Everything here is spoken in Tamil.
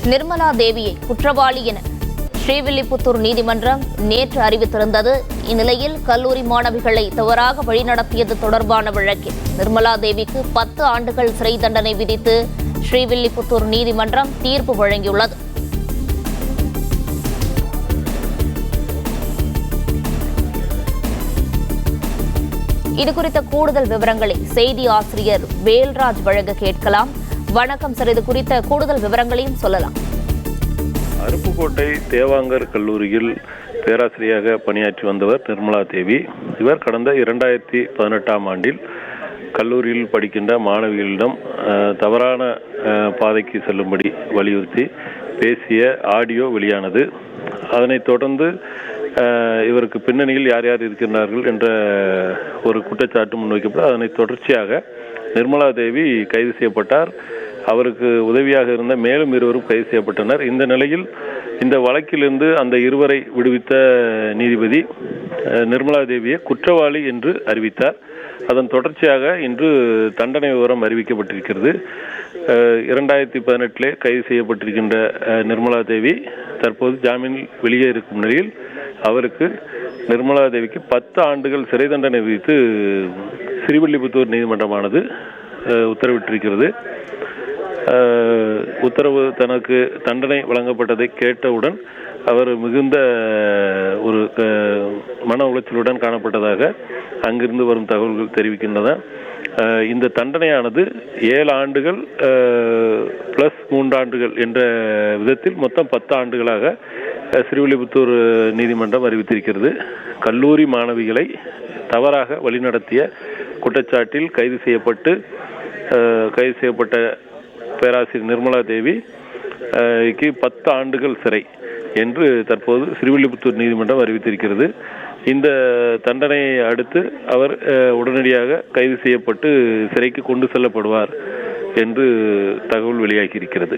நிர்மலா தேவியை குற்றவாளி என ஸ்ரீவில்லிபுத்தூர் நீதிமன்றம் நேற்று அறிவித்திருந்தது. இந்நிலையில் கல்லூரி மாணவிகளை தவறாக வழிநடத்தியது தொடர்பான வழக்கில் நிர்மலா தேவிக்கு 10 ஆண்டுகள் சிறை தண்டனை விதித்து ஸ்ரீவில்லிபுத்தூர் நீதிமன்றம் தீர்ப்பு வழங்கியுள்ளது. இதுகுறித்த கூடுதல் விவரங்களை செய்தி ஆசிரியர் வேல்ராஜ் வழங்க கேட்கலாம். வணக்கம் சார், இது குறித்த கூடுதல் விவரங்களையும் சொல்லலாம். அருப்புக்கோட்டை தேவாங்கர் கல்லூரியில் பேராசிரியராக பணியாற்றி வந்தவர் நிர்மலா தேவி. இவர் கடந்த 2018ஆம் ஆண்டில் கல்லூரியில் படிக்கின்ற மாணவிகளிடம் தவறான பாதைக்கு செல்லும்படி வலியுறுத்தி பேசிய ஆடியோ வெளியானது. அதனைத் தொடர்ந்து இவருக்கு பின்னணியில் யார் யார் இருக்கின்றார்கள் என்ற ஒரு குற்றச்சாட்டு முன்வைக்கப்பட்டு அதனைத் தொடர்ச்சியாக நிர்மலா தேவி கைது செய்யப்பட்டார். அவருக்கு உதவியாக இருந்த மேலும் 2 கைது செய்யப்பட்டனர். இந்த நிலையில் இந்த வழக்கிலிருந்து அந்த 2 விடுவித்த நீதிபதி நிர்மலா தேவியை குற்றவாளி என்று அறிவித்தார். அதன் தொடர்ச்சியாக இன்று தண்டனை விவரம் அறிவிக்கப்பட்டிருக்கிறது. 2018 கைது செய்யப்பட்டிருக்கின்ற நிர்மலா தேவி தற்போது ஜாமீனில் வெளியே இருக்கும் நிலையில் அவருக்கு நிர்மலா தேவிக்கு 10 ஆண்டுகள் சிறை தண்டனை விதித்து ஸ்ரீவில்லிபுத்தூர் நீதிமன்றமானது உத்தரவிட்டிருக்கிறது. உத்தரவு தனக்கு தண்டனை வழங்கப்பட்டதை கேட்டவுடன் அவர் மிகுந்த ஒரு மன உளைச்சலுடன் காணப்பட்டதாக அங்கிருந்து வரும் தகவல்கள் தெரிவிக்கின்றன. இந்த தண்டனையானது 7 ஆண்டுகள் பிளஸ் 3 ஆண்டுகள் என்ற விதத்தில் மொத்தம் 10 ஆண்டுகளாக ஸ்ரீவில்லிபுத்தூர் நீதிமன்றம் அறிவித்திருக்கிறது. கல்லூரி மாணவிகளை தவறாக வழிநடத்திய குற்றச்சாட்டில் கைது செய்யப்பட்ட பேராசிரியர் நிர்மலா தேவிக்கு 10 ஆண்டுகள் சிறை என்று தற்போது ஸ்ரீவில்லிபுத்தூர் நீதிமன்றம் அறிவித்திருக்கிறது. இந்த தண்டனையை அடுத்து அவர் உடனடியாக கைது செய்யப்பட்டு சிறைக்கு கொண்டு செல்லப்படுவார் என்று தகவல் வெளியாகியிருக்கிறது.